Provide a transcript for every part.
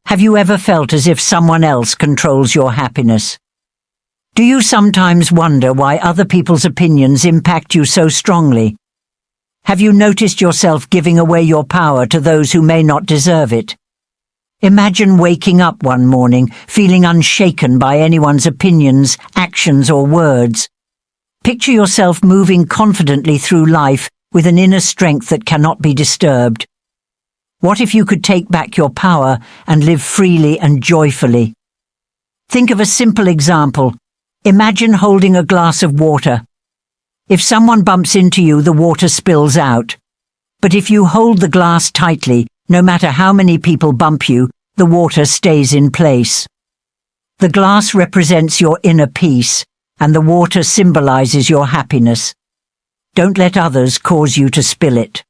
Have you ever felt as if someone else controls your happiness? Do you sometimes wonder why other people's opinions impact you so strongly? Have you noticed yourself giving away your power to those who may not deserve it? Imagine waking up one morning feeling unshaken by anyone's opinions, actions, or words. Picture yourself moving confidently through life with an inner strength that cannot be disturbed. What if you could take back your power and live freely and joyfully? Think of a simple example. Imagine holding a glass of water. If someone bumps into you, the water spills out. But if you hold the glass tightly, no matter how many people bump you, the water stays in place. The glass represents your inner peace, and the water symbolizes your happiness. Don't let others cause you to spill it.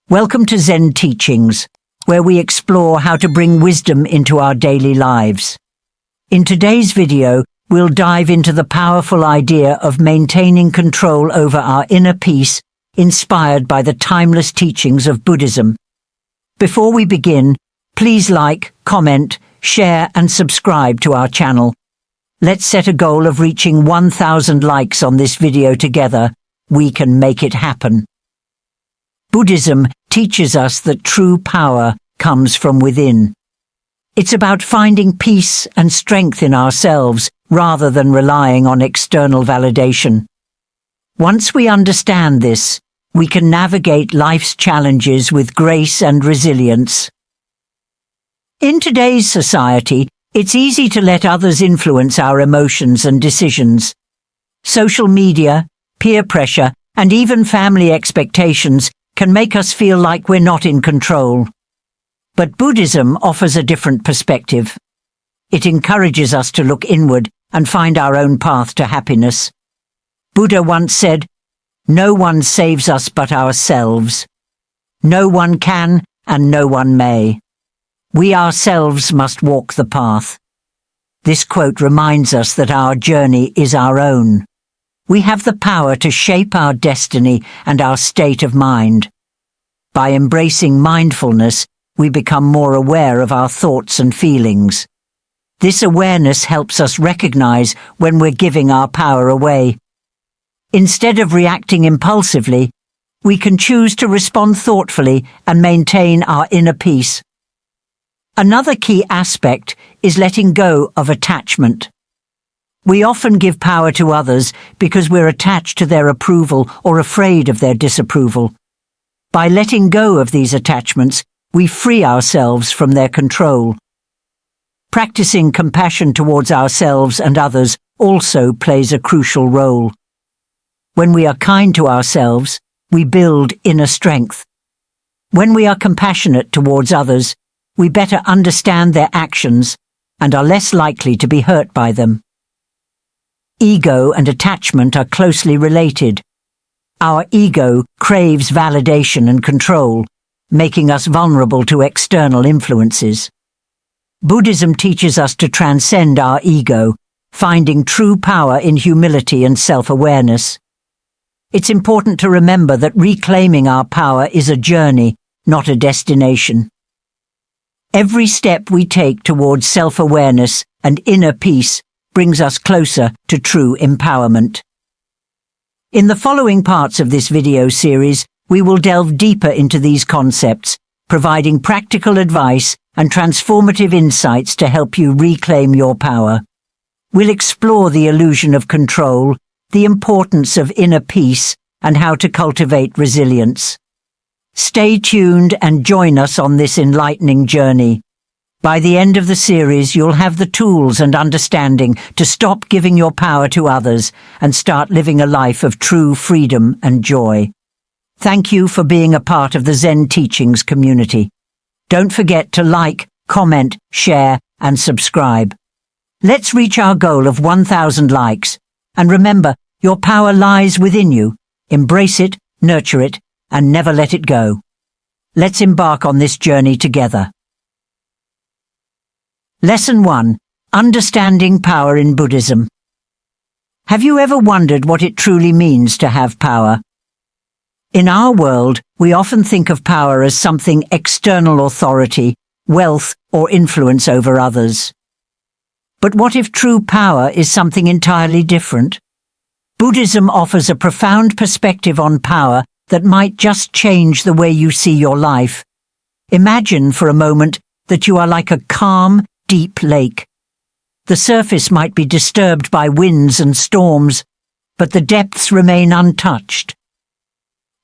Welcome to Zen Teachings, where we explore how to bring wisdom into our daily lives. In today's video, we'll dive into the powerful idea of maintaining control over our inner peace, inspired by the timeless teachings of Buddhism. Before we begin, please like, comment, share and subscribe to our channel. Let's set a goal of reaching 1,000 likes on this video together. We can make it happen. Buddhism teaches us that true power comes from within. It's about finding peace and strength in ourselves rather than relying on external validation. Once we understand this, we can navigate life's challenges with grace and resilience. In today's society, it's easy to let others influence our emotions and decisions. Social media, peer pressure, and even family expectations can make us feel like we're not in control. But Buddhism offers a different perspective. It encourages us to look inward and find our own path to happiness. Buddha once said, "No one saves us but ourselves. No one can and no one may. We ourselves must walk the path." This quote reminds us that our journey is our own. We have the power to shape our destiny and our state of mind. By embracing mindfulness, we become more aware of our thoughts and feelings. This awareness helps us recognize when we're giving our power away. Instead of reacting impulsively, we can choose to respond thoughtfully and maintain our inner peace. Another key aspect is letting go of attachment. We often give power to others because we're attached to their approval or afraid of their disapproval. By letting go of these attachments, we free ourselves from their control. Practicing compassion towards ourselves and others also plays a crucial role. When we are kind to ourselves, we build inner strength. When we are compassionate towards others, we better understand their actions and are less likely to be hurt by them. Ego and attachment are closely related. Our ego craves validation and control, making us vulnerable to external influences. Buddhism teaches us to transcend our ego, finding true power in humility and self-awareness. It's important to remember that reclaiming our power is a journey, not a destination. Every step we take towards self-awareness and inner peace brings us closer to true empowerment. In the following parts of this video series, we will delve deeper into these concepts, providing practical advice and transformative insights to help you reclaim your power. We'll explore the illusion of control, the importance of inner peace, and how to cultivate resilience. Stay tuned and join us on this enlightening journey. By the end of the series, you'll have the tools and understanding to stop giving your power to others and start living a life of true freedom and joy. Thank you for being a part of the Zen Teachings community. Don't forget to like, comment, share, and subscribe. Let's reach our goal of 1,000 likes. And remember, your power lies within you. Embrace it, nurture it, and never let it go. Let's embark on this journey together. Lesson 1. Understanding power in Buddhism. Have you ever wondered what it truly means to have power? In our world, we often think of power as something external authority, wealth, or influence over others. But what if true power is something entirely different? Buddhism offers a profound perspective on power that might just change the way you see your life. Imagine for a moment that you are like a calm, deep lake. The surface might be disturbed by winds and storms, but the depths remain untouched.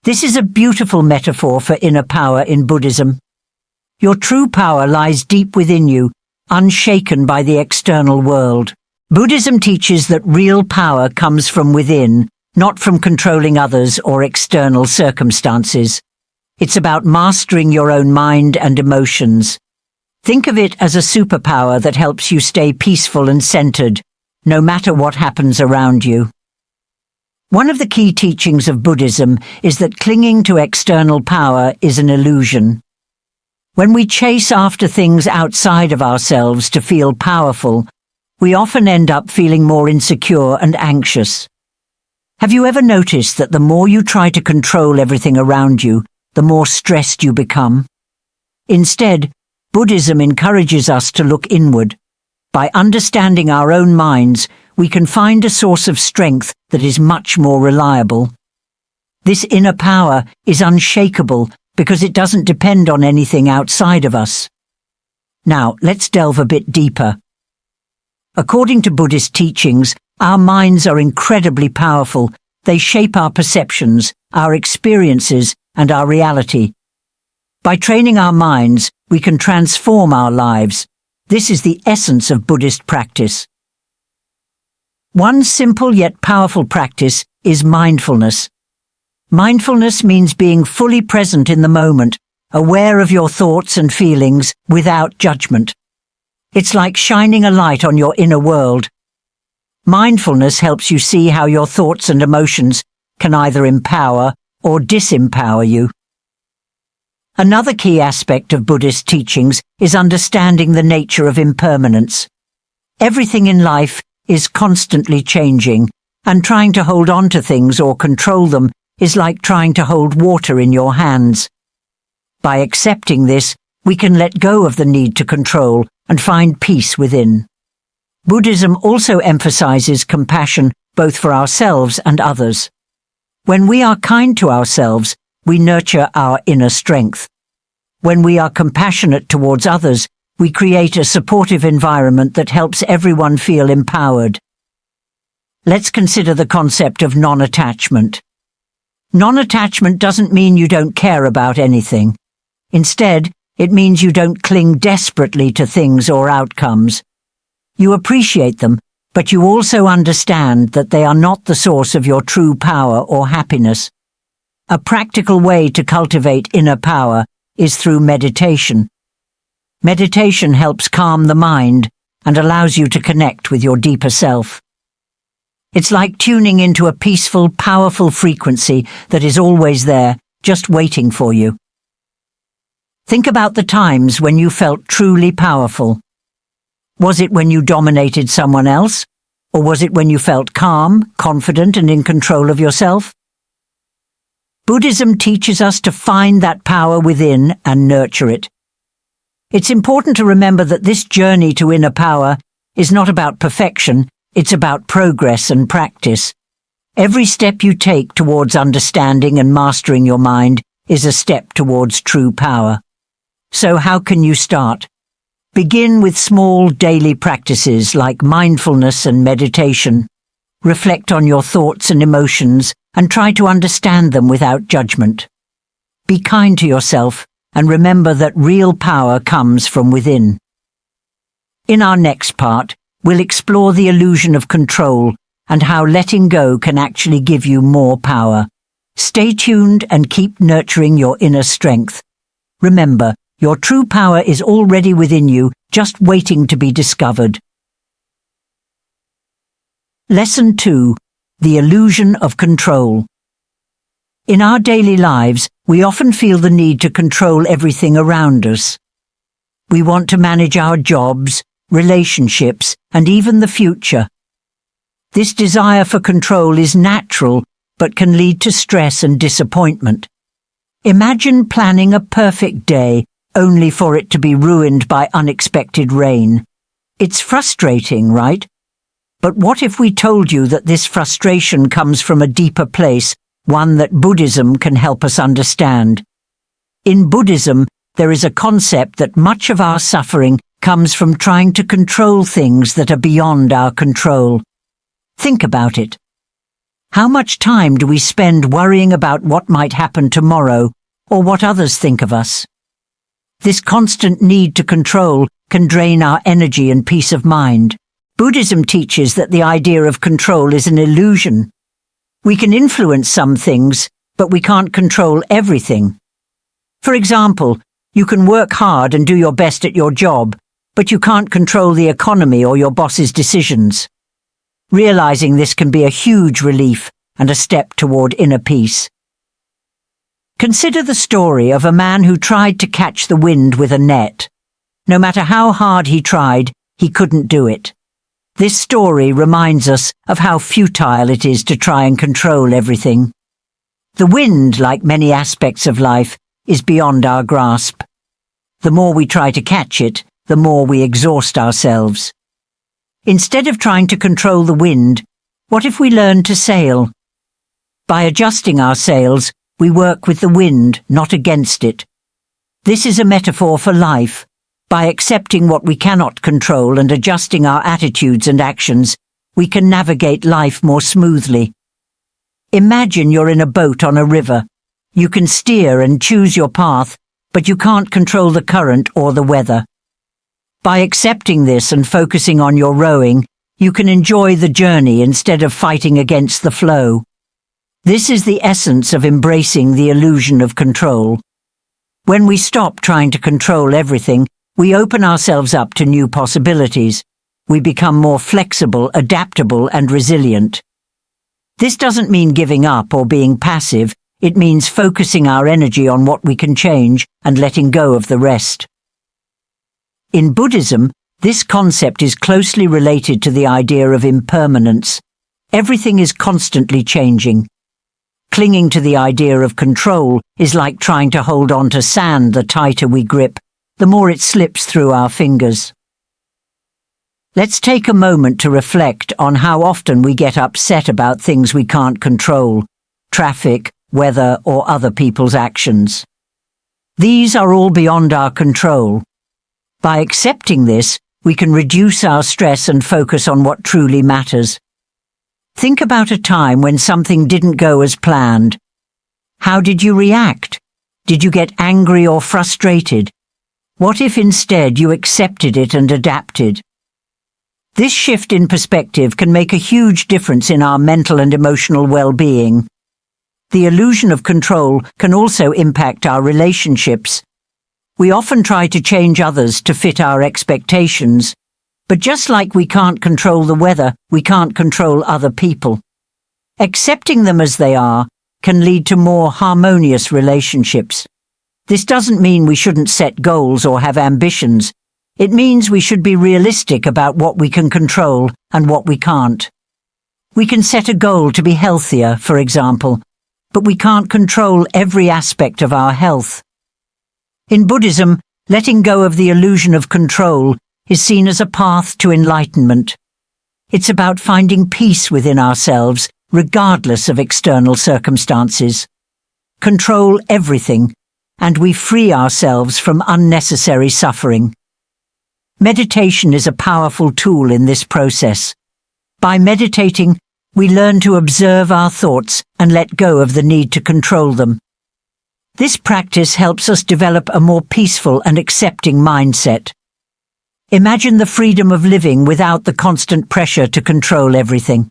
This is a beautiful metaphor for inner power in Buddhism. Your true power lies deep within you, unshaken by the external world. Buddhism teaches that real power comes from within, not from controlling others or external circumstances. It's about mastering your own mind and emotions. Think of it as a superpower that helps you stay peaceful and centered, no matter what happens around you. One of the key teachings of Buddhism is that clinging to external power is an illusion. When we chase after things outside of ourselves to feel powerful, we often end up feeling more insecure and anxious. Have you ever noticed that the more you try to control everything around you, the more stressed you become? Instead, Buddhism encourages us to look inward. By understanding our own minds, we can find a source of strength that is much more reliable. This inner power is unshakable because it doesn't depend on anything outside of us. Now, let's delve a bit deeper. According to Buddhist teachings, our minds are incredibly powerful. They shape our perceptions, our experiences, and our reality. By training our minds, we can transform our lives. This is the essence of Buddhist practice. One simple yet powerful practice is mindfulness. Mindfulness means being fully present in the moment, aware of your thoughts and feelings without judgment. It's like shining a light on your inner world. Mindfulness helps you see how your thoughts and emotions can either empower or disempower you. Another key aspect of Buddhist teachings is understanding the nature of impermanence. Everything in life is constantly changing, and trying to hold on to things or control them is like trying to hold water in your hands. By accepting this, we can let go of the need to control and find peace within. Buddhism also emphasizes compassion both for ourselves and others. When we are kind to ourselves, we nurture our inner strength. When we are compassionate towards others, we create a supportive environment that helps everyone feel empowered. Let's consider the concept of non-attachment. Non-attachment doesn't mean you don't care about anything. Instead, it means you don't cling desperately to things or outcomes. You appreciate them, but you also understand that they are not the source of your true power or happiness. A practical way to cultivate inner power is through meditation. Meditation helps calm the mind and allows you to connect with your deeper self. It's like tuning into a peaceful, powerful frequency that is always there, just waiting for you. Think about the times when you felt truly powerful. Was it when you dominated someone else? Or was it when you felt calm, confident, and in control of yourself? Buddhism teaches us to find that power within and nurture it. It's important to remember that this journey to inner power is not about perfection, it's about progress and practice. Every step you take towards understanding and mastering your mind is a step towards true power. So how can you start? Begin with small daily practices like mindfulness and meditation. Reflect on your thoughts and emotions and try to understand them without judgment. Be kind to yourself and remember that real power comes from within. In our next part, we'll explore the illusion of control and how letting go can actually give you more power. Stay tuned and keep nurturing your inner strength. Remember, your true power is already within you, just waiting to be discovered. Lesson 2. The illusion of control. In our daily lives, we often feel the need to control everything around us. We want to manage our jobs, relationships, and even the future. This desire for control is natural, but can lead to stress and disappointment. Imagine planning a perfect day, only for it to be ruined by unexpected rain. It's frustrating, right? But what if we told you that this frustration comes from a deeper place, one that Buddhism can help us understand? In Buddhism, there is a concept that much of our suffering comes from trying to control things that are beyond our control. Think about it. How much time do we spend worrying about what might happen tomorrow or what others think of us? This constant need to control can drain our energy and peace of mind. Buddhism teaches that the idea of control is an illusion. We can influence some things, but we can't control everything. For example, you can work hard and do your best at your job, but you can't control the economy or your boss's decisions. Realizing this can be a huge relief and a step toward inner peace. Consider the story of a man who tried to catch the wind with a net. No matter how hard he tried, he couldn't do it. This story reminds us of how futile it is to try and control everything. The wind, like many aspects of life, is beyond our grasp. The more we try to catch it, the more we exhaust ourselves. Instead of trying to control the wind, what if we learn to sail? By adjusting our sails, we work with the wind, not against it. This is a metaphor for life. By accepting what we cannot control and adjusting our attitudes and actions, we can navigate life more smoothly. Imagine you're in a boat on a river. You can steer and choose your path, but you can't control the current or the weather. By accepting this and focusing on your rowing, you can enjoy the journey instead of fighting against the flow. This is the essence of embracing the illusion of control. When we stop trying to control everything, we open ourselves up to new possibilities. We become more flexible, adaptable, and resilient. This doesn't mean giving up or being passive. It means focusing our energy on what we can change and letting go of the rest. In Buddhism, this concept is closely related to the idea of impermanence. Everything is constantly changing. Clinging to the idea of control is like trying to hold on to sand. The tighter we grip, the more it slips through our fingers. Let's take a moment to reflect on how often we get upset about things we can't control: traffic, weather, or other people's actions. These are all beyond our control. By accepting this, we can reduce our stress and focus on what truly matters. Think about a time when something didn't go as planned. How did you react? Did you get angry or frustrated? What if instead you accepted it and adapted? This shift in perspective can make a huge difference in our mental and emotional well-being. The illusion of control can also impact our relationships. We often try to change others to fit our expectations, but just like we can't control the weather, we can't control other people. Accepting them as they are can lead to more harmonious relationships. This doesn't mean we shouldn't set goals or have ambitions. It means we should be realistic about what we can control and what we can't. We can set a goal to be healthier, for example, but we can't control every aspect of our health. In Buddhism, letting go of the illusion of control is seen as a path to enlightenment. It's about finding peace within ourselves, regardless of external circumstances. Control everything, and we free ourselves from unnecessary suffering. Meditation is a powerful tool in this process. By meditating, we learn to observe our thoughts and let go of the need to control them. This practice helps us develop a more peaceful and accepting mindset. Imagine the freedom of living without the constant pressure to control everything.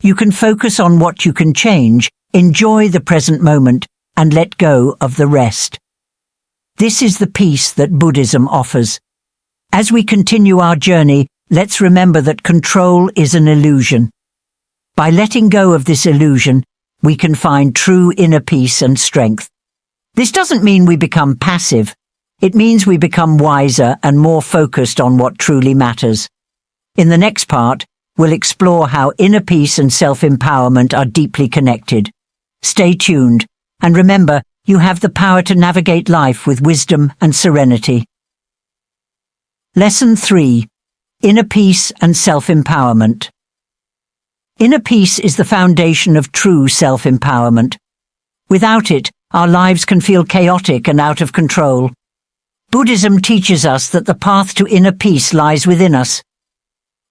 You can focus on what you can change, enjoy the present moment, and let go of the rest. This is the peace that Buddhism offers. As we continue our journey, let's remember that control is an illusion. By letting go of this illusion, we can find true inner peace and strength. This doesn't mean we become passive. It means we become wiser and more focused on what truly matters. In the next part, we'll explore how inner peace and self-empowerment are deeply connected. Stay tuned, and remember, you have the power to navigate life with wisdom and serenity. Lesson 3. Inner Peace and Self-Empowerment. Inner peace is the foundation of true self-empowerment. Without it, our lives can feel chaotic and out of control. Buddhism teaches us that the path to inner peace lies within us.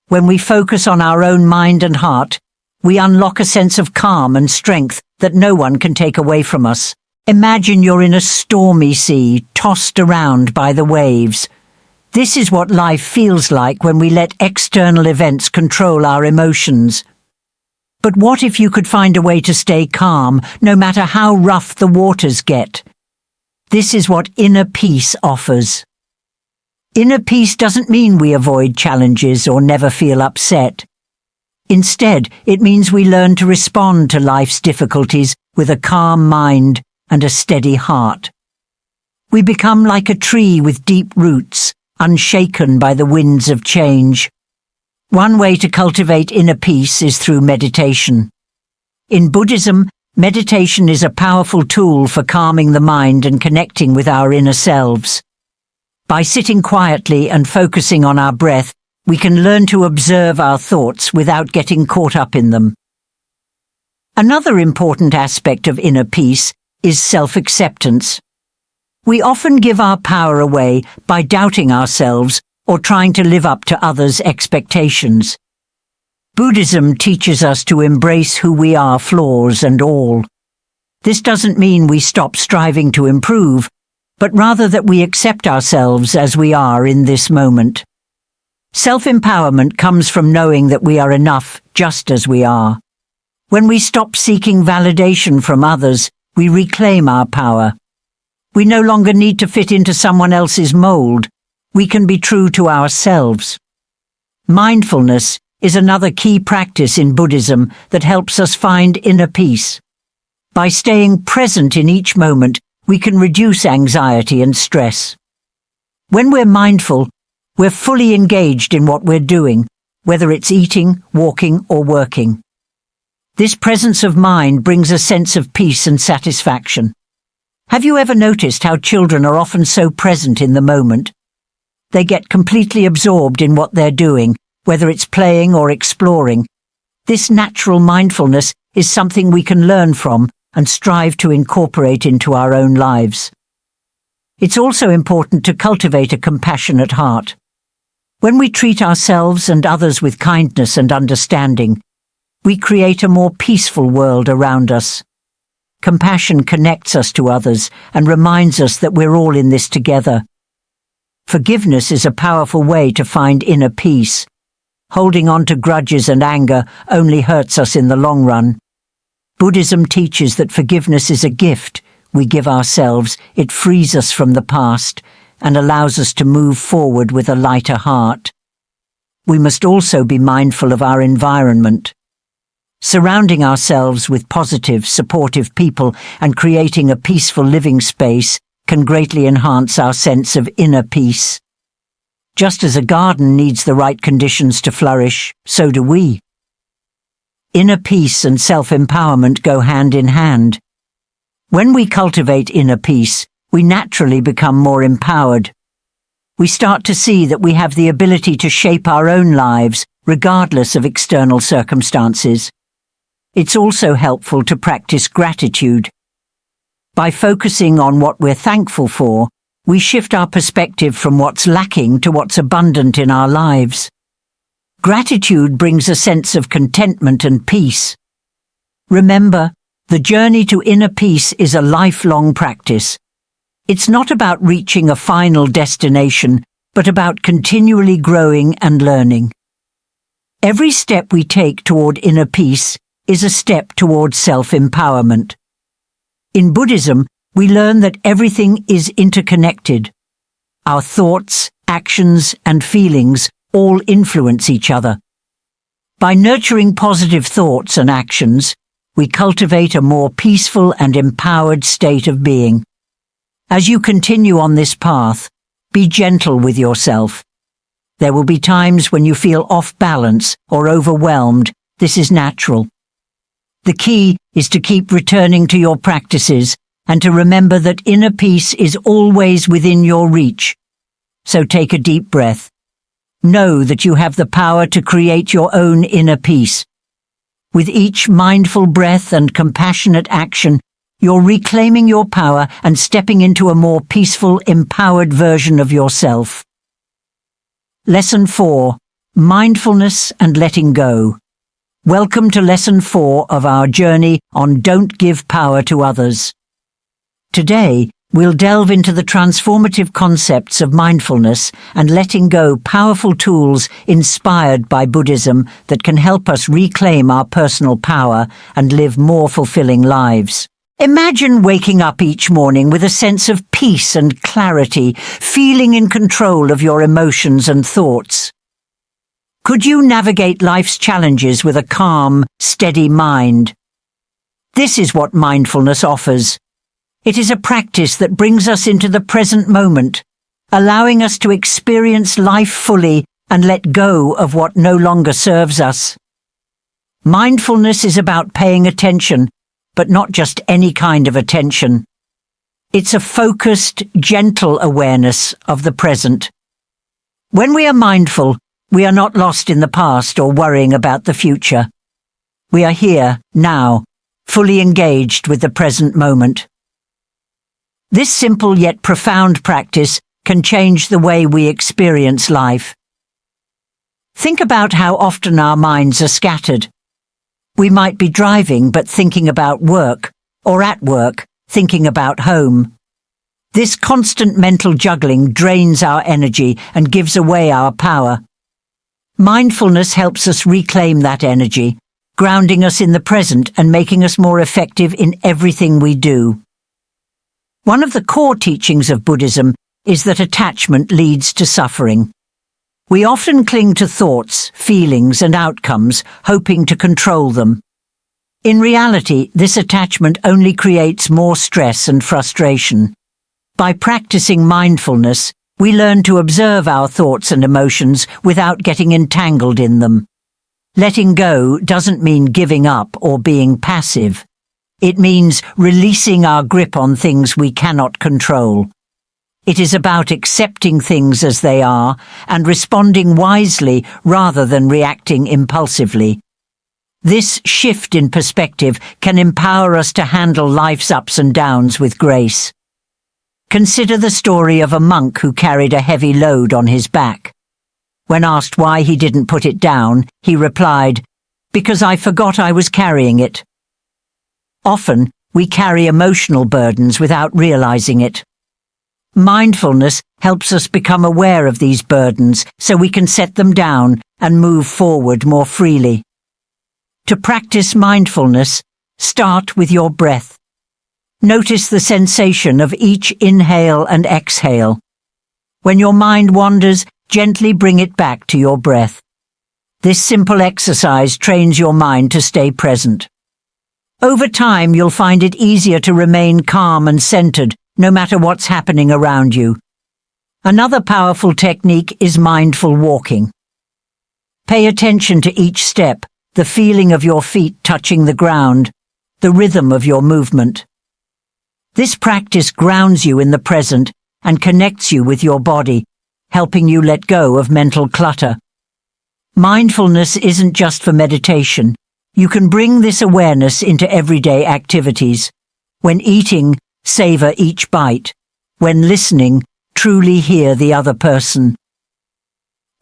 When we focus on our own mind and heart, we unlock a sense of calm and strength that no one can take away from us. Imagine you're in a stormy sea, tossed around by the waves. This is what life feels like when we let external events control our emotions. But what if you could find a way to stay calm, no matter how rough the waters get? This is what inner peace offers. Inner peace doesn't mean we avoid challenges or never feel upset. Instead, it means we learn to respond to life's difficulties with a calm mind and a steady heart. We become like a tree with deep roots, unshaken by the winds of change. One way to cultivate inner peace is through meditation. In Buddhism, meditation is a powerful tool for calming the mind and connecting with our inner selves. By sitting quietly and focusing on our breath, we can learn to observe our thoughts without getting caught up in them. Another important aspect of inner peace is self-acceptance. We often give our power away by doubting ourselves or trying to live up to others' expectations. Buddhism teaches us to embrace who we are, flaws and all. This doesn't mean we stop striving to improve, but rather that we accept ourselves as we are in this moment. Self-empowerment comes from knowing that we are enough just as we are. When we stop seeking validation from others, we reclaim our power. We no longer need to fit into someone else's mold. We can be true to ourselves. Mindfulness is another key practice in Buddhism that helps us find inner peace. By staying present in each moment, we can reduce anxiety and stress. When we're mindful, we're fully engaged in what we're doing, whether it's eating, walking, or working. This presence of mind brings a sense of peace and satisfaction. Have you ever noticed how children are often so present in the moment? They get completely absorbed in what they're doing, whether it's playing or exploring. This natural mindfulness is something we can learn from and strive to incorporate into our own lives. It's also important to cultivate a compassionate heart. When we treat ourselves and others with kindness and understanding, we create a more peaceful world around us. Compassion connects us to others and reminds us that we're all in this together. Forgiveness is a powerful way to find inner peace. Holding on to grudges and anger only hurts us in the long run. Buddhism teaches that forgiveness is a gift we give ourselves. It frees us from the past and allows us to move forward with a lighter heart. We must also be mindful of our environment. Surrounding ourselves with positive, supportive people and creating a peaceful living space can greatly enhance our sense of inner peace. Just as a garden needs the right conditions to flourish, so do we. Inner peace and self-empowerment go hand in hand. When we cultivate inner peace, we naturally become more empowered. We start to see that we have the ability to shape our own lives, regardless of external circumstances. It's also helpful to practice gratitude. By focusing on what we're thankful for, we shift our perspective from what's lacking to what's abundant in our lives. Gratitude brings a sense of contentment and peace. Remember, the journey to inner peace is a lifelong practice. It's not about reaching a final destination, but about continually growing and learning. Every step we take toward inner peace is a step toward self-empowerment. In Buddhism, we learn that everything is interconnected. Our thoughts, actions, and feelings all influence each other. By nurturing positive thoughts and actions, we cultivate a more peaceful and empowered state of being. As you continue on this path, be gentle with yourself. There will be times when you feel off balance or overwhelmed. This is natural. The key is to keep returning to your practices and to remember that inner peace is always within your reach. So take a deep breath. Know that you have the power to create your own inner peace. With each mindful breath and compassionate action, you're reclaiming your power and stepping into a more peaceful, empowered version of yourself. Lesson 4. Mindfulness and Letting Go. Welcome to Lesson 4 of our journey on Don't Give Power to Others. Today, we'll delve into the transformative concepts of mindfulness and letting go, powerful tools inspired by Buddhism that can help us reclaim our personal power and live more fulfilling lives. Imagine waking up each morning with a sense of peace and clarity, feeling in control of your emotions and thoughts. Could you navigate life's challenges with a calm, steady mind? This is what mindfulness offers. It is a practice that brings us into the present moment, allowing us to experience life fully and let go of what no longer serves us. Mindfulness is about paying attention, but not just any kind of attention. It's a focused, gentle awareness of the present. When we are mindful, we are not lost in the past or worrying about the future. We are here, now, fully engaged with the present moment. This simple yet profound practice can change the way we experience life. Think about how often our minds are scattered. We might be driving but thinking about work, or at work, thinking about home. This constant mental juggling drains our energy and gives away our power. Mindfulness helps us reclaim that energy, grounding us in the present and making us more effective in everything we do. One of the core teachings of Buddhism is that attachment leads to suffering. We often cling to thoughts, feelings, and outcomes, hoping to control them. In reality, this attachment only creates more stress and frustration. By practicing mindfulness, we learn to observe our thoughts and emotions without getting entangled in them. Letting go doesn't mean giving up or being passive. It means releasing our grip on things we cannot control. It is about accepting things as they are and responding wisely rather than reacting impulsively. This shift in perspective can empower us to handle life's ups and downs with grace. Consider the story of a monk who carried a heavy load on his back. When asked why he didn't put it down, he replied, "Because I forgot I was carrying it." Often, we carry emotional burdens without realizing it. Mindfulness helps us become aware of these burdens so we can set them down and move forward more freely. To practice mindfulness, start with your breath. Notice the sensation of each inhale and exhale. When your mind wanders, gently bring it back to your breath. This simple exercise trains your mind to stay present. Over time, you'll find it easier to remain calm and centered, no matter what's happening around you. Another powerful technique is mindful walking. Pay attention to each step, the feeling of your feet touching the ground, the rhythm of your movement. This practice grounds you in the present and connects you with your body, helping you let go of mental clutter. Mindfulness isn't just for meditation. You can bring this awareness into everyday activities. When eating, savor each bite. When listening, truly hear the other person.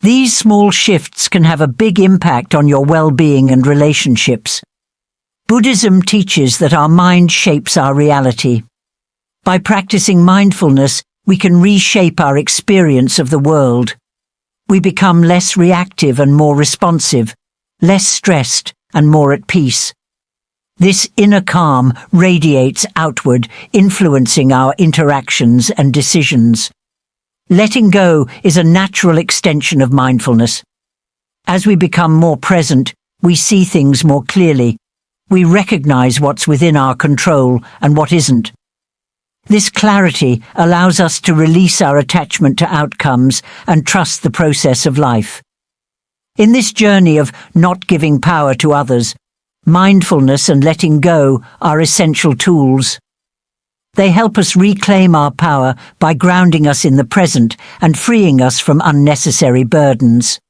These small shifts can have a big impact on your well-being and relationships. Buddhism teaches that our mind shapes our reality. By practicing mindfulness, we can reshape our experience of the world. We become less reactive and more responsive, less stressed and more at peace. This inner calm radiates outward, influencing our interactions and decisions. Letting go is a natural extension of mindfulness. As we become more present, we see things more clearly. We recognize what's within our control and what isn't. This clarity allows us to release our attachment to outcomes and trust the process of life. In this journey of not giving power to others, mindfulness and letting go are essential tools. They help us reclaim our power by grounding us in the present and freeing us from unnecessary burdens.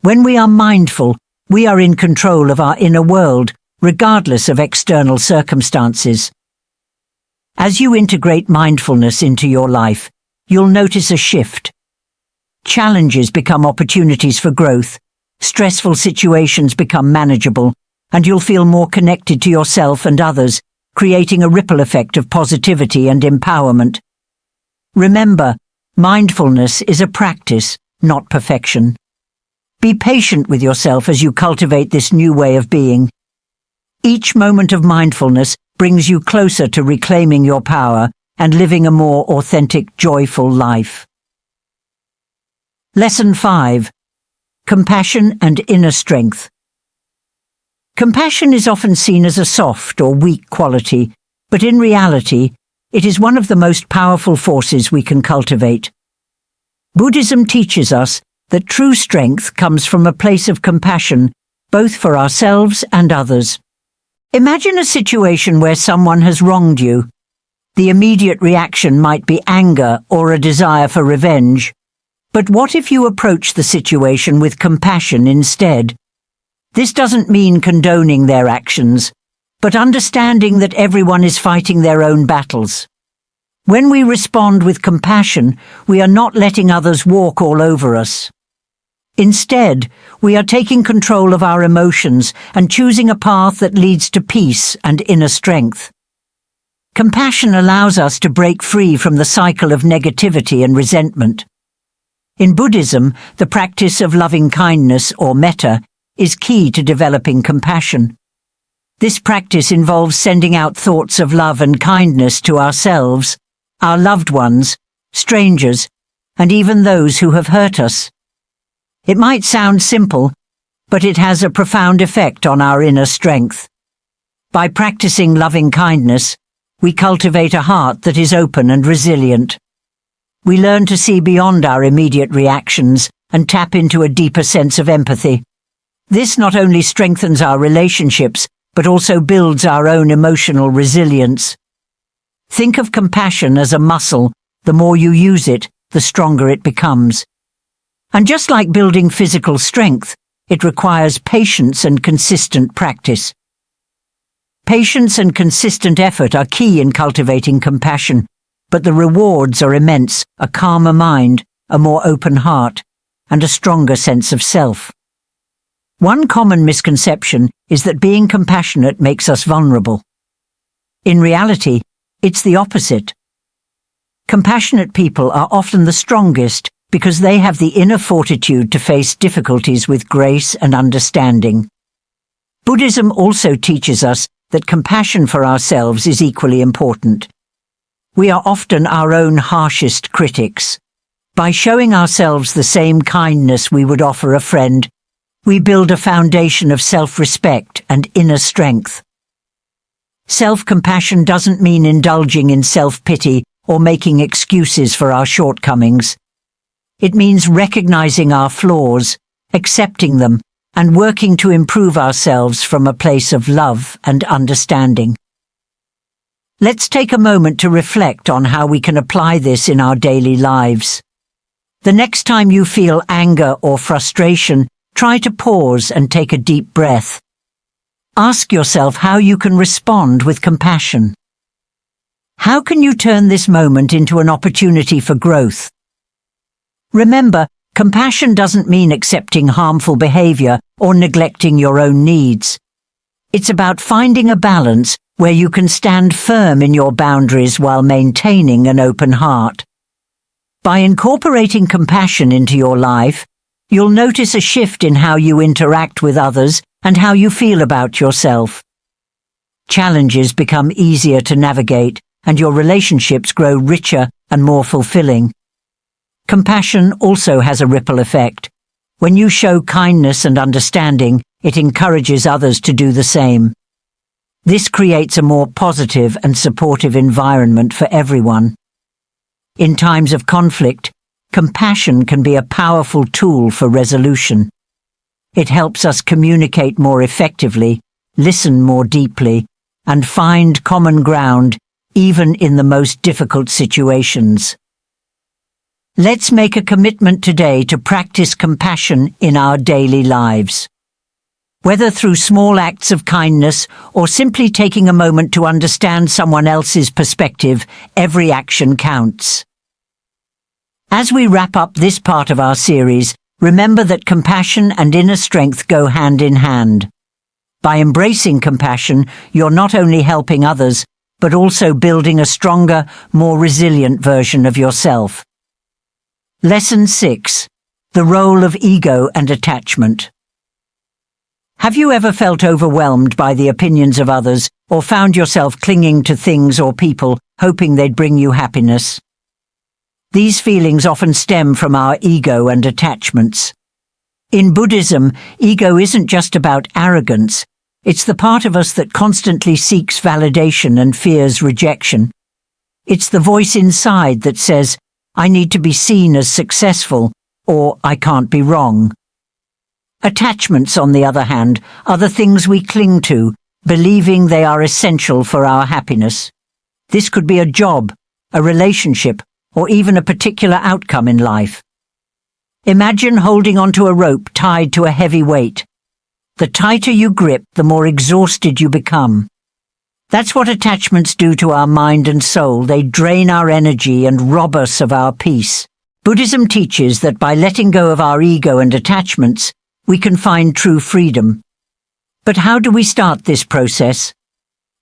When we are mindful, we are in control of our inner world, regardless of external circumstances. As you integrate mindfulness into your life, you'll notice a shift. Challenges become opportunities for growth, stressful situations become manageable, and you'll feel more connected to yourself and others, creating a ripple effect of positivity and empowerment. Remember, mindfulness is a practice, not perfection. Be patient with yourself as you cultivate this new way of being. Each moment of mindfulness brings you closer to reclaiming your power and living a more authentic, joyful life. Lesson 5. Compassion and Inner Strength. Compassion is often seen as a soft or weak quality, but in reality, it is one of the most powerful forces we can cultivate. Buddhism teaches us that true strength comes from a place of compassion, both for ourselves and others. Imagine a situation where someone has wronged you. The immediate reaction might be anger or a desire for revenge. But what if you approach the situation with compassion instead? This doesn't mean condoning their actions, but understanding that everyone is fighting their own battles. When we respond with compassion, we are not letting others walk all over us. Instead, we are taking control of our emotions and choosing a path that leads to peace and inner strength. Compassion allows us to break free from the cycle of negativity and resentment. In Buddhism, the practice of loving kindness or metta is key to developing compassion. This practice involves sending out thoughts of love and kindness to ourselves, our loved ones, strangers, and even those who have hurt us. It might sound simple, but it has a profound effect on our inner strength. By practicing loving kindness, we cultivate a heart that is open and resilient. We learn to see beyond our immediate reactions and tap into a deeper sense of empathy. This not only strengthens our relationships, but also builds our own emotional resilience. Think of compassion as a muscle. The more you use it, the stronger it becomes. And just like building physical strength, it requires patience and consistent practice. Patience and consistent effort are key in cultivating compassion, but the rewards are immense: a calmer mind, a more open heart, and a stronger sense of self. One common misconception is that being compassionate makes us vulnerable. In reality, it's the opposite. Compassionate people are often the strongest because they have the inner fortitude to face difficulties with grace and understanding. Buddhism also teaches us that compassion for ourselves is equally important. We are often our own harshest critics. By showing ourselves the same kindness we would offer a friend, we build a foundation of self-respect and inner strength. Self-compassion doesn't mean indulging in self-pity or making excuses for our shortcomings. It means recognizing our flaws, accepting them, and working to improve ourselves from a place of love and understanding. Let's take a moment to reflect on how we can apply this in our daily lives. The next time you feel anger or frustration, try to pause and take a deep breath. Ask yourself how you can respond with compassion. How can you turn this moment into an opportunity for growth? Remember, compassion doesn't mean accepting harmful behavior or neglecting your own needs. It's about finding a balance where you can stand firm in your boundaries while maintaining an open heart. By incorporating compassion into your life, you'll notice a shift in how you interact with others and how you feel about yourself. Challenges become easier to navigate, and your relationships grow richer and more fulfilling. Compassion also has a ripple effect. When you show kindness and understanding, it encourages others to do the same. This creates a more positive and supportive environment for everyone. In times of conflict, compassion can be a powerful tool for resolution. It helps us communicate more effectively, listen more deeply, and find common ground, even in the most difficult situations. Let's make a commitment today to practice compassion in our daily lives. Whether through small acts of kindness or simply taking a moment to understand someone else's perspective, every action counts. As we wrap up this part of our series, remember that compassion and inner strength go hand in hand. By embracing compassion, you're not only helping others, but also building a stronger, more resilient version of yourself. Lesson 6. The role of ego and attachment. Have you ever felt overwhelmed by the opinions of others or found yourself clinging to things or people, hoping they'd bring you happiness? These feelings often stem from our ego and attachments. In Buddhism, ego isn't just about arrogance. It's the part of us that constantly seeks validation and fears rejection. It's the voice inside that says, "I need to be seen as successful," or "I can't be wrong." Attachments, on the other hand, are the things we cling to, believing they are essential for our happiness. This could be a job, a relationship, or even a particular outcome in life. Imagine holding onto a rope tied to a heavy weight. The tighter you grip, the more exhausted you become. That's what attachments do to our mind and soul. They drain our energy and rob us of our peace. Buddhism teaches that by letting go of our ego and attachments, we can find true freedom. But how do we start this process?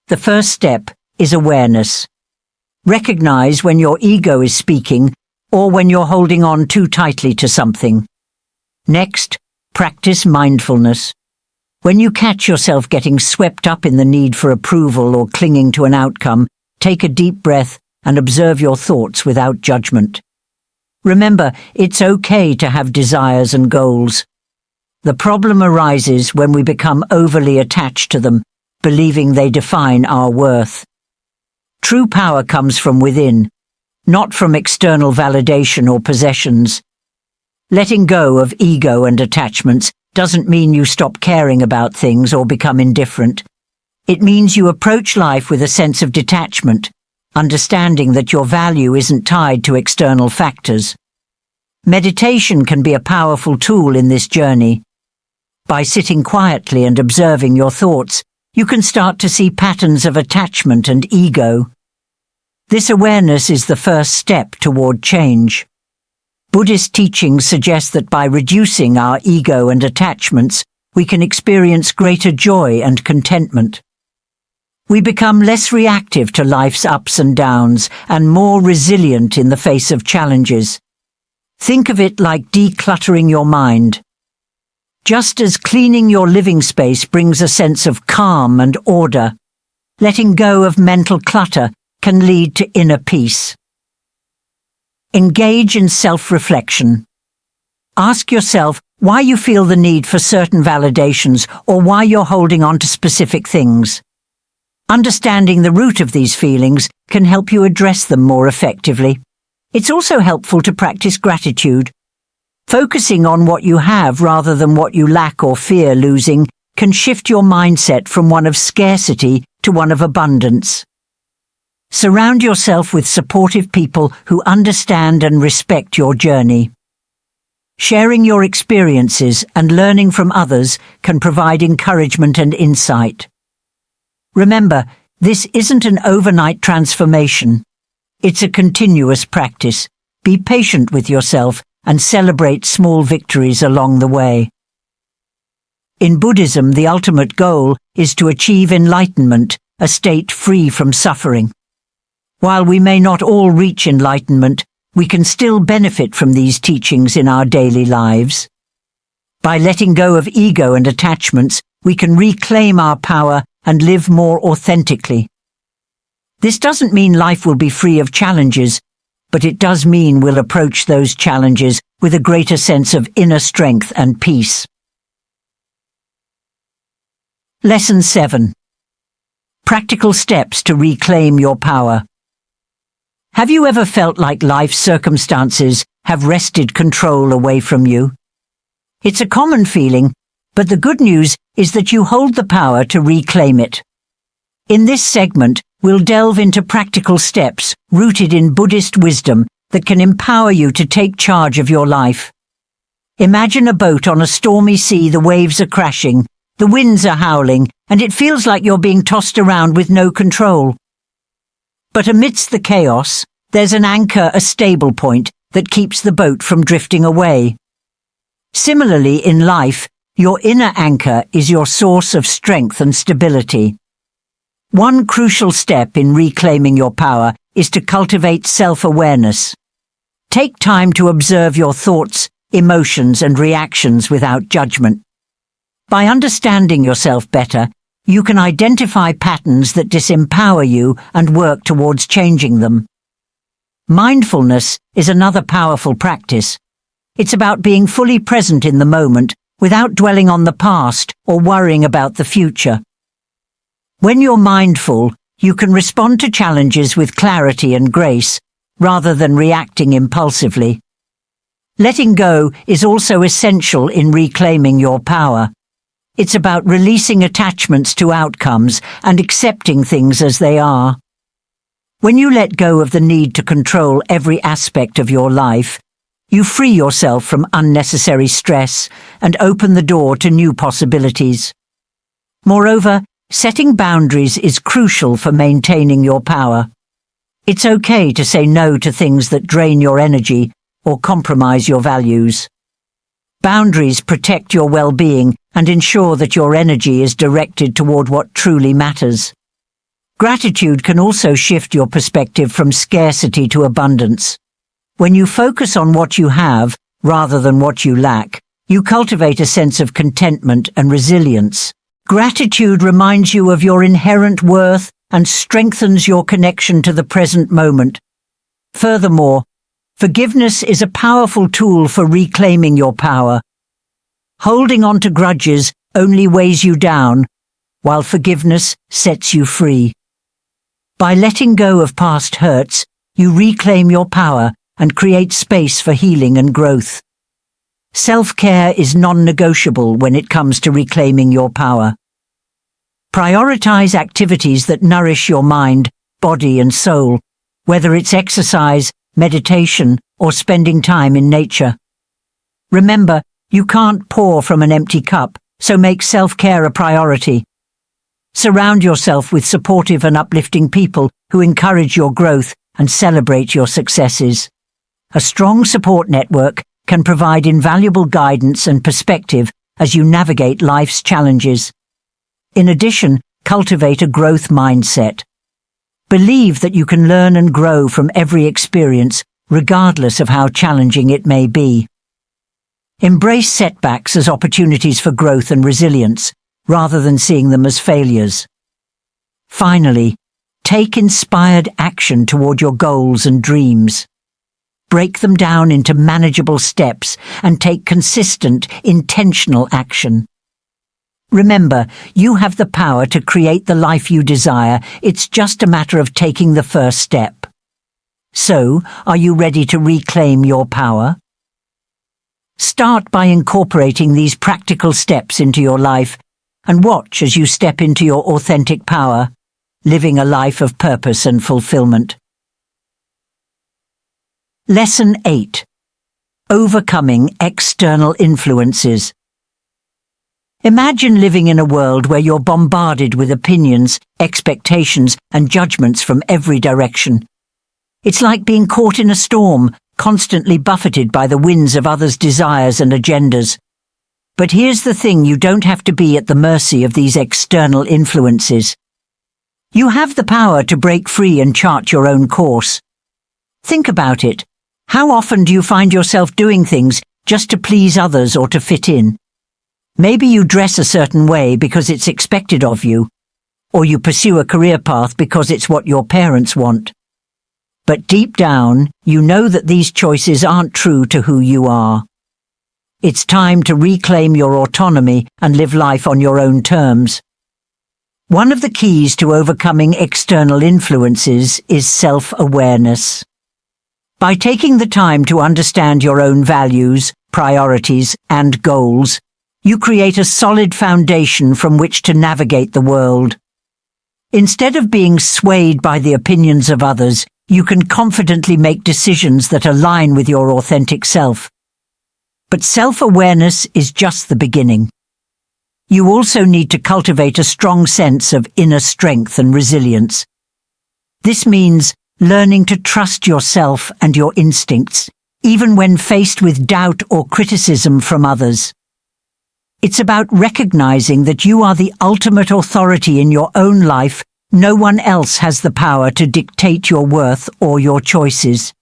The first step is awareness. Recognize when your ego is speaking or when you're holding on too tightly to something. Next, practice mindfulness. When you catch yourself getting swept up in the need for approval or clinging to an outcome, take a deep breath and observe your thoughts without judgment. Remember, it's okay to have desires and goals. The problem arises when we become overly attached to them, believing they define our worth. True power comes from within, not from external validation or possessions. Letting go of ego and attachments doesn't mean you stop caring about things or become indifferent. It means you approach life with a sense of detachment, understanding that your value isn't tied to external factors. Meditation can be a powerful tool in this journey. By sitting quietly and observing your thoughts, you can start to see patterns of attachment and ego. This awareness is the first step toward change. Buddhist teachings suggest that by reducing our ego and attachments, we can experience greater joy and contentment. We become less reactive to life's ups and downs and more resilient in the face of challenges. Think of it like decluttering your mind. Just as cleaning your living space brings a sense of calm and order, letting go of mental clutter can lead to inner peace. Engage in self-reflection. Ask yourself why you feel the need for certain validations or why you're holding on to specific things. Understanding the root of these feelings can help you address them more effectively. It's also helpful to practice gratitude. Focusing on what you have rather than what you lack or fear losing can shift your mindset from one of scarcity to one of abundance. Surround yourself with supportive people who understand and respect your journey. Sharing your experiences and learning from others can provide encouragement and insight. Remember, this isn't an overnight transformation. It's a continuous practice. Be patient with yourself and celebrate small victories along the way. In Buddhism, the ultimate goal is to achieve enlightenment, a state free from suffering. While we may not all reach enlightenment, we can still benefit from these teachings in our daily lives. By letting go of ego and attachments, we can reclaim our power and live more authentically. This doesn't mean life will be free of challenges, but it does mean we'll approach those challenges with a greater sense of inner strength and peace. Lesson 7. Practical steps to reclaim your power. Have you ever felt like life's circumstances have wrested control away from you? It's a common feeling, but the good news is that you hold the power to reclaim it. In this segment, we'll delve into practical steps rooted in Buddhist wisdom that can empower you to take charge of your life. Imagine a boat on a stormy sea. The waves are crashing, the winds are howling, and it feels like you're being tossed around with no control. But amidst the chaos, there's an anchor, a stable point that keeps the boat from drifting away. Similarly, in life, your inner anchor is your source of strength and stability. One crucial step in reclaiming your power is to cultivate self-awareness. Take time to observe your thoughts, emotions, and reactions without judgment. By understanding yourself better, you can identify patterns that disempower you and work towards changing them. Mindfulness is another powerful practice. It's about being fully present in the moment without dwelling on the past or worrying about the future. When you're mindful, you can respond to challenges with clarity and grace, rather than reacting impulsively. Letting go is also essential in reclaiming your power. It's about releasing attachments to outcomes and accepting things as they are. When you let go of the need to control every aspect of your life, you free yourself from unnecessary stress and open the door to new possibilities. Moreover, setting boundaries is crucial for maintaining your power. It's okay to say no to things that drain your energy or compromise your values. Boundaries protect your well-being and ensure that your energy is directed toward what truly matters. Gratitude can also shift your perspective from scarcity to abundance. When you focus on what you have rather than what you lack, you cultivate a sense of contentment and resilience. Gratitude reminds you of your inherent worth and strengthens your connection to the present moment. Furthermore, forgiveness is a powerful tool for reclaiming your power. Holding on to grudges only weighs you down, while forgiveness sets you free. By letting go of past hurts, you reclaim your power and create space for healing and growth. Self-care is non-negotiable when it comes to reclaiming your power. Prioritize activities that nourish your mind, body, and soul, whether it's exercise, meditation, or spending time in nature. Remember, you can't pour from an empty cup, so make self-care a priority. Surround yourself with supportive and uplifting people who encourage your growth and celebrate your successes. A strong support network can provide invaluable guidance and perspective as you navigate life's challenges. In addition, cultivate a growth mindset. Believe that you can learn and grow from every experience, regardless of how challenging it may be. Embrace setbacks as opportunities for growth and resilience, rather than seeing them as failures. Finally, take inspired action toward your goals and dreams. Break them down into manageable steps and take consistent, intentional action. Remember, you have the power to create the life you desire. It's just a matter of taking the first step. So, are you ready to reclaim your power? Start by incorporating these practical steps into your life and watch as you step into your authentic power, living a life of purpose and fulfillment. Lesson 8. Overcoming external influences. Imagine living in a world where you're bombarded with opinions, expectations, and judgments from every direction. It's like being caught in a storm, constantly buffeted by the winds of others' desires and agendas. But here's the thing, you don't have to be at the mercy of these external influences. You have the power to break free and chart your own course. Think about it. How often do you find yourself doing things just to please others or to fit in? Maybe you dress a certain way because it's expected of you, or you pursue a career path because it's what your parents want. But deep down, you know that these choices aren't true to who you are. It's time to reclaim your autonomy and live life on your own terms. One of the keys to overcoming external influences is self-awareness. By taking the time to understand your own values, priorities, and goals, you create a solid foundation from which to navigate the world. Instead of being swayed by the opinions of others, you can confidently make decisions that align with your authentic self. But self-awareness is just the beginning. You also need to cultivate a strong sense of inner strength and resilience. This means learning to trust yourself and your instincts, even when faced with doubt or criticism from others. It's about recognizing that you are the ultimate authority in your own life. No one else has the power to dictate your worth or your choices.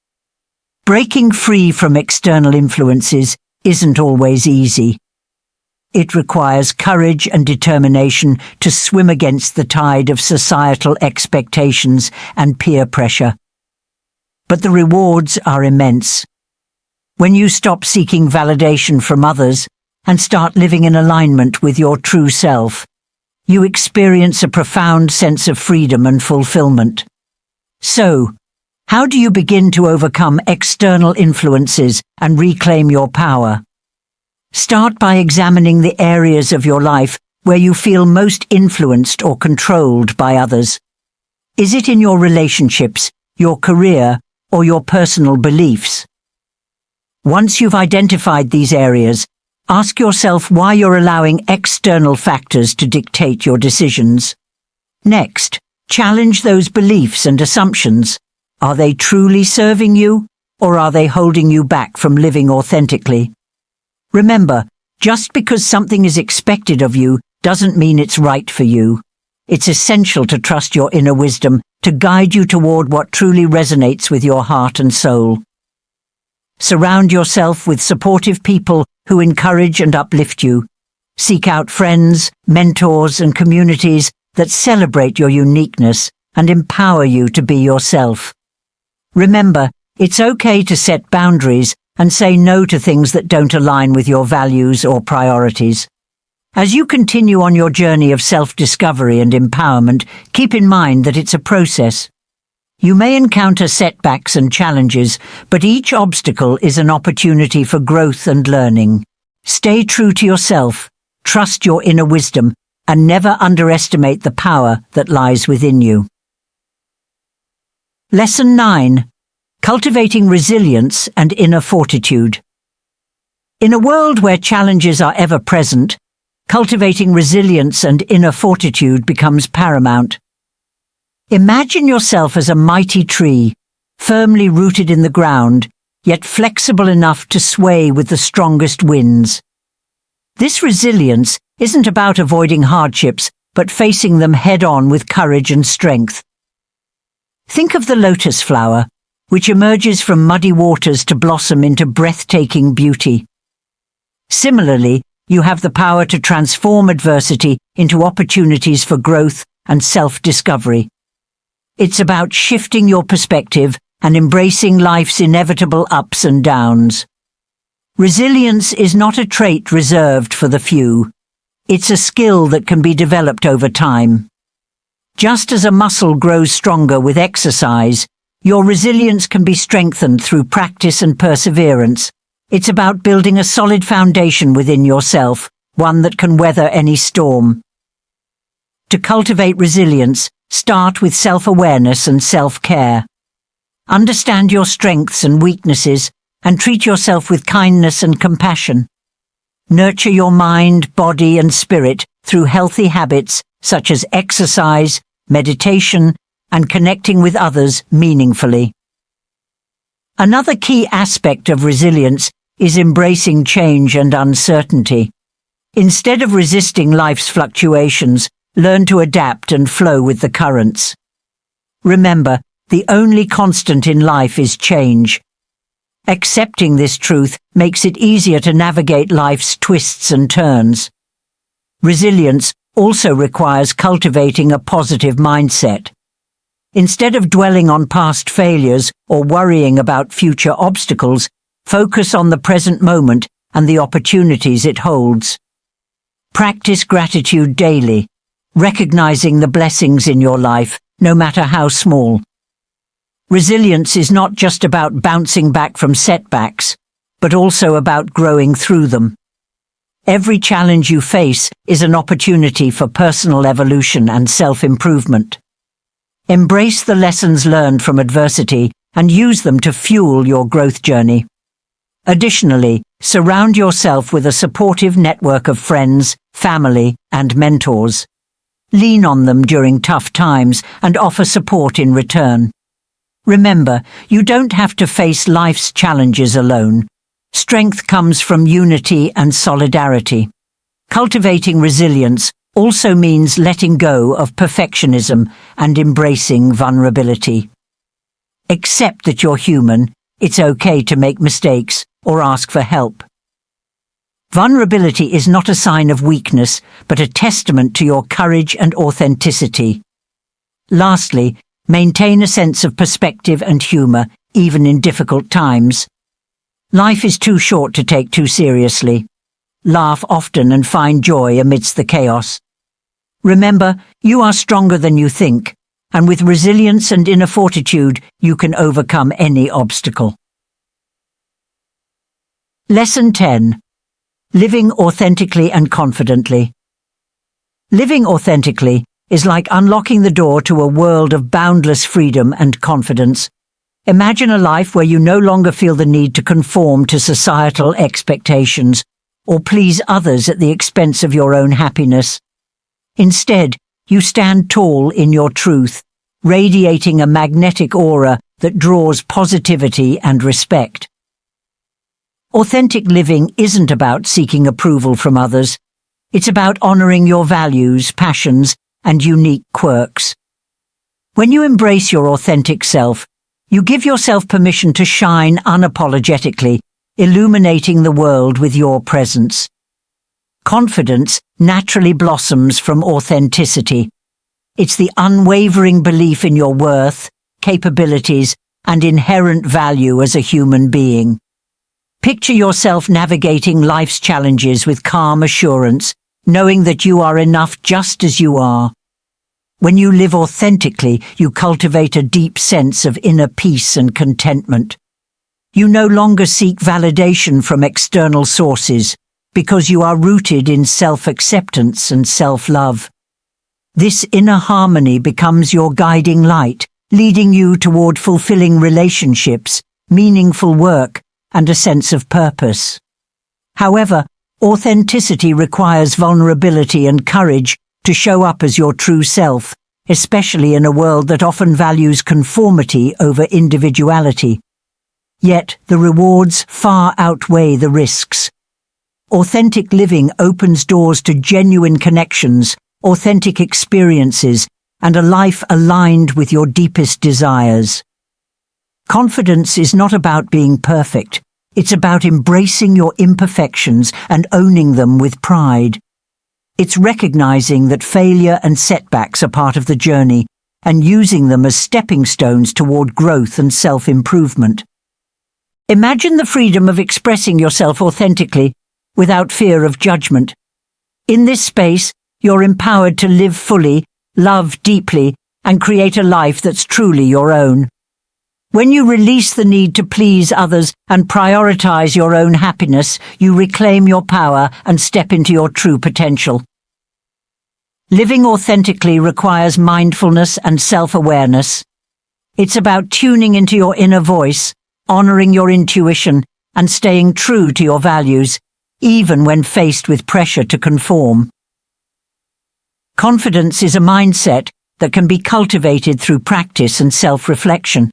Breaking free from external influences isn't always easy. It requires courage and determination to swim against the tide of societal expectations and peer pressure. But the rewards are immense. When you stop seeking validation from others and start living in alignment with your true self, you experience a profound sense of freedom and fulfillment. So, how do you begin to overcome external influences and reclaim your power? Start by examining the areas of your life where you feel most influenced or controlled by others. Is it in your relationships, your career, or your personal beliefs? Once you've identified these areas, ask yourself why you're allowing external factors to dictate your decisions. Next, challenge those beliefs and assumptions. Are they truly serving you, or are they holding you back from living authentically? Remember, just because something is expected of you doesn't mean it's right for you. It's essential to trust your inner wisdom to guide you toward what truly resonates with your heart and soul. Surround yourself with supportive people who encourage and uplift you. Seek out friends, mentors, and communities that celebrate your uniqueness and empower you to be yourself. Remember, it's okay to set boundaries and say no to things that don't align with your values or priorities. As you continue on your journey of self-discovery and empowerment, keep in mind that it's a process. You may encounter setbacks and challenges, but each obstacle is an opportunity for growth and learning. Stay true to yourself, trust your inner wisdom, and never underestimate the power that lies within you. Lesson 9. Cultivating Resilience and Inner Fortitude. In a world where challenges are ever present, cultivating resilience and inner fortitude becomes paramount. Imagine yourself as a mighty tree, firmly rooted in the ground, yet flexible enough to sway with the strongest winds. This resilience isn't about avoiding hardships, but facing them head-on with courage and strength. Think of the lotus flower, which emerges from muddy waters to blossom into breathtaking beauty. Similarly, you have the power to transform adversity into opportunities for growth and self-discovery. It's about shifting your perspective and embracing life's inevitable ups and downs. Resilience is not a trait reserved for the few. It's a skill that can be developed over time. Just as a muscle grows stronger with exercise, your resilience can be strengthened through practice and perseverance. It's about building a solid foundation within yourself, one that can weather any storm. To cultivate resilience, start with self-awareness and self-care. Understand your strengths and weaknesses, and treat yourself with kindness and compassion. Nurture your mind, body, and spirit through healthy habits such as exercise, meditation, and connecting with others meaningfully. Another key aspect of resilience is embracing change and uncertainty. Instead of resisting life's fluctuations, learn to adapt and flow with the currents. Remember, the only constant in life is change. Accepting this truth makes it easier to navigate life's twists and turns. Resilience also requires cultivating a positive mindset. Instead of dwelling on past failures or worrying about future obstacles, focus on the present moment and the opportunities it holds. Practice gratitude daily, recognizing the blessings in your life, no matter how small. Resilience is not just about bouncing back from setbacks, but also about growing through them. Every challenge you face is an opportunity for personal evolution and self-improvement. Embrace the lessons learned from adversity and use them to fuel your growth journey. Additionally, surround yourself with a supportive network of friends, family, and mentors. Lean on them during tough times and offer support in return. Remember, you don't have to face life's challenges alone. Strength comes from unity and solidarity. Cultivating resilience also means letting go of perfectionism and embracing vulnerability. Accept that you're human. It's okay to make mistakes or ask for help. Vulnerability is not a sign of weakness, but a testament to your courage and authenticity. Lastly, maintain a sense of perspective and humor, even in difficult times. Life is too short to take too seriously. Laugh often and find joy amidst the chaos. Remember, you are stronger than you think, and with resilience and inner fortitude, you can overcome any obstacle. Lesson 10. Living authentically and confidently. Living authentically is like unlocking the door to a world of boundless freedom and confidence. Imagine a life where you no longer feel the need to conform to societal expectations or please others at the expense of your own happiness. Instead, you stand tall in your truth, radiating a magnetic aura that draws positivity and respect. Authentic living isn't about seeking approval from others. It's about honoring your values, passions, and unique quirks. When you embrace your authentic self, you give yourself permission to shine unapologetically, illuminating the world with your presence. Confidence naturally blossoms from authenticity. It's the unwavering belief in your worth, capabilities, and inherent value as a human being. Picture yourself navigating life's challenges with calm assurance, knowing that you are enough just as you are. When you live authentically, you cultivate a deep sense of inner peace and contentment. You no longer seek validation from external sources because you are rooted in self-acceptance and self-love. This inner harmony becomes your guiding light, leading you toward fulfilling relationships, meaningful work, and a sense of purpose. However, authenticity requires vulnerability and courage to show up as your true self, especially in a world that often values conformity over individuality. Yet, the rewards far outweigh the risks. Authentic living opens doors to genuine connections, authentic experiences, and a life aligned with your deepest desires. Confidence is not about being perfect. It's about embracing your imperfections and owning them with pride. It's recognizing that failure and setbacks are part of the journey and using them as stepping stones toward growth and self-improvement. Imagine the freedom of expressing yourself authentically without fear of judgment. In this space, you're empowered to live fully, love deeply, and create a life that's truly your own. When you release the need to please others and prioritize your own happiness, you reclaim your power and step into your true potential. Living authentically requires mindfulness and self-awareness. It's about tuning into your inner voice, honoring your intuition, and staying true to your values, even when faced with pressure to conform. Confidence is a mindset that can be cultivated through practice and self-reflection.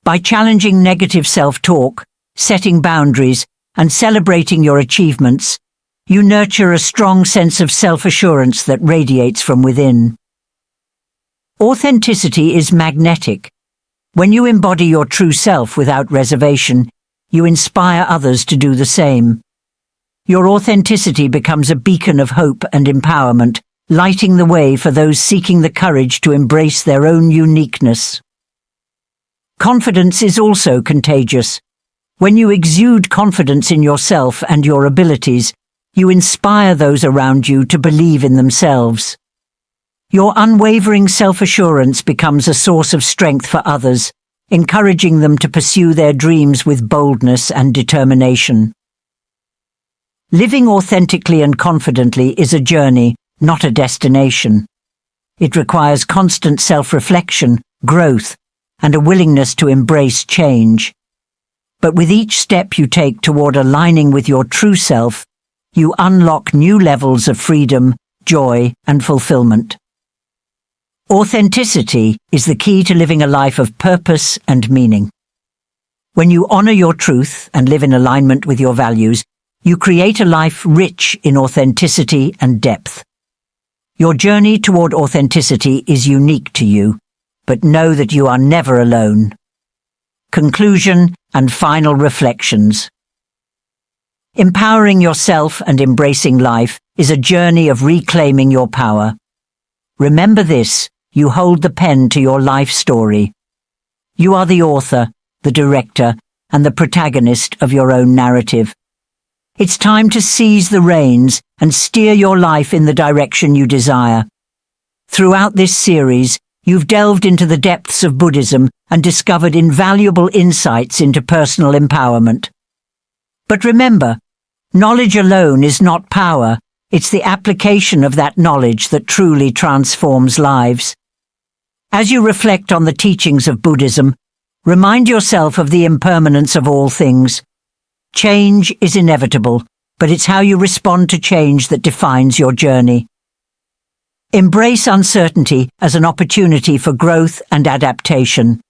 By challenging negative self-talk, setting boundaries, and celebrating your achievements, you nurture a strong sense of self-assurance that radiates from within. Authenticity is magnetic. When you embody your true self without reservation, you inspire others to do the same. Your authenticity becomes a beacon of hope and empowerment, lighting the way for those seeking the courage to embrace their own uniqueness. Confidence is also contagious. When you exude confidence in yourself and your abilities, you inspire those around you to believe in themselves. Your unwavering self-assurance becomes a source of strength for others, encouraging them to pursue their dreams with boldness and determination. Living authentically and confidently is a journey, not a destination. It requires constant self-reflection, growth, and a willingness to embrace change. But with each step you take toward aligning with your true self, you unlock new levels of freedom, joy, and fulfillment. Authenticity is the key to living a life of purpose and meaning. When you honor your truth and live in alignment with your values, you create a life rich in authenticity and depth. Your journey toward authenticity is unique to you, but know that you are never alone. Conclusion and final reflections. Empowering yourself and embracing life is a journey of reclaiming your power. Remember this: you hold the pen to your life story. You are the author, the director, and the protagonist of your own narrative. It's time to seize the reins and steer your life in the direction you desire. Throughout this series, you've delved into the depths of Buddhism and discovered invaluable insights into personal empowerment. But remember, knowledge alone is not power. It's the application of that knowledge that truly transforms lives. As you reflect on the teachings of Buddhism, remind yourself of the impermanence of all things. Change is inevitable, but it's how you respond to change that defines your journey. Embrace uncertainty as an opportunity for growth and adaptation.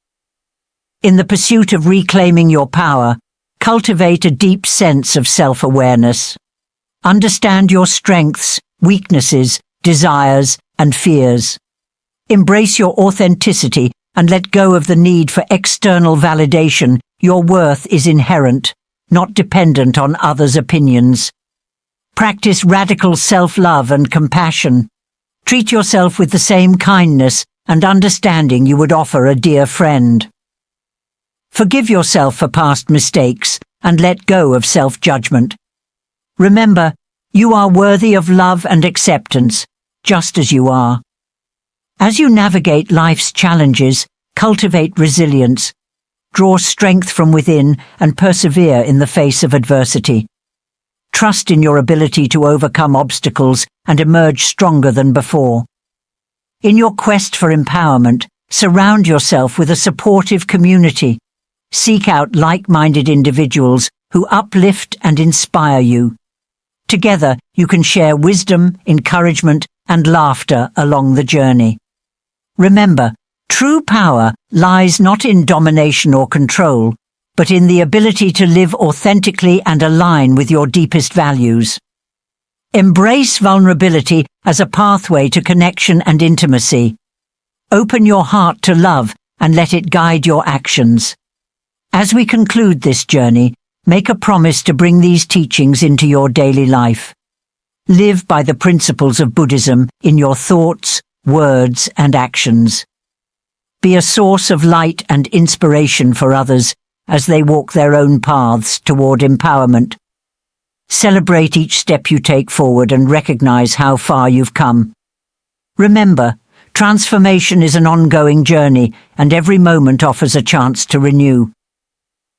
In the pursuit of reclaiming your power, cultivate a deep sense of self-awareness. Understand your strengths, weaknesses, desires, and fears. Embrace your authenticity and let go of the need for external validation. Your worth is inherent, not dependent on others' opinions. Practice radical self-love and compassion. Treat yourself with the same kindness and understanding you would offer a dear friend. Forgive yourself for past mistakes and let go of self-judgment. Remember, you are worthy of love and acceptance, just as you are. As you navigate life's challenges, cultivate resilience. Draw strength from within and persevere in the face of adversity. Trust in your ability to overcome obstacles and emerge stronger than before. In your quest for empowerment, surround yourself with a supportive community. Seek out like-minded individuals who uplift and inspire you. Together, you can share wisdom, encouragement, and laughter along the journey. Remember, true power lies not in domination or control, but in the ability to live authentically and align with your deepest values. Embrace vulnerability as a pathway to connection and intimacy. Open your heart to love and let it guide your actions. As we conclude this journey, make a promise to bring these teachings into your daily life. Live by the principles of Buddhism in your thoughts, words, and actions. Be a source of light and inspiration for others as they walk their own paths toward empowerment. Celebrate each step you take forward and recognize how far you've come. Remember, transformation is an ongoing journey, and every moment offers a chance to renew.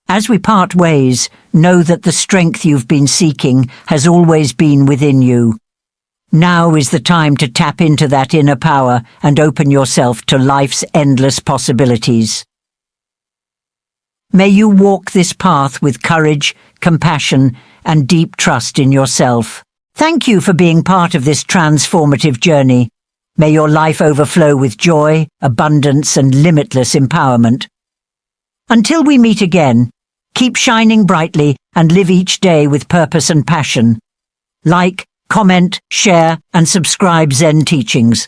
As we part ways, know that the strength you've been seeking has always been within you. Now is the time to tap into that inner power and open yourself to life's endless possibilities. May you walk this path with courage, compassion, and deep trust in yourself. Thank you for being part of this transformative journey. May your life overflow with joy, abundance, and limitless empowerment. Until we meet again, keep shining brightly and live each day with purpose and passion. Like, comment, share, and subscribe Zen Teachings.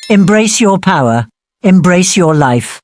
Embrace your power. Embrace your life.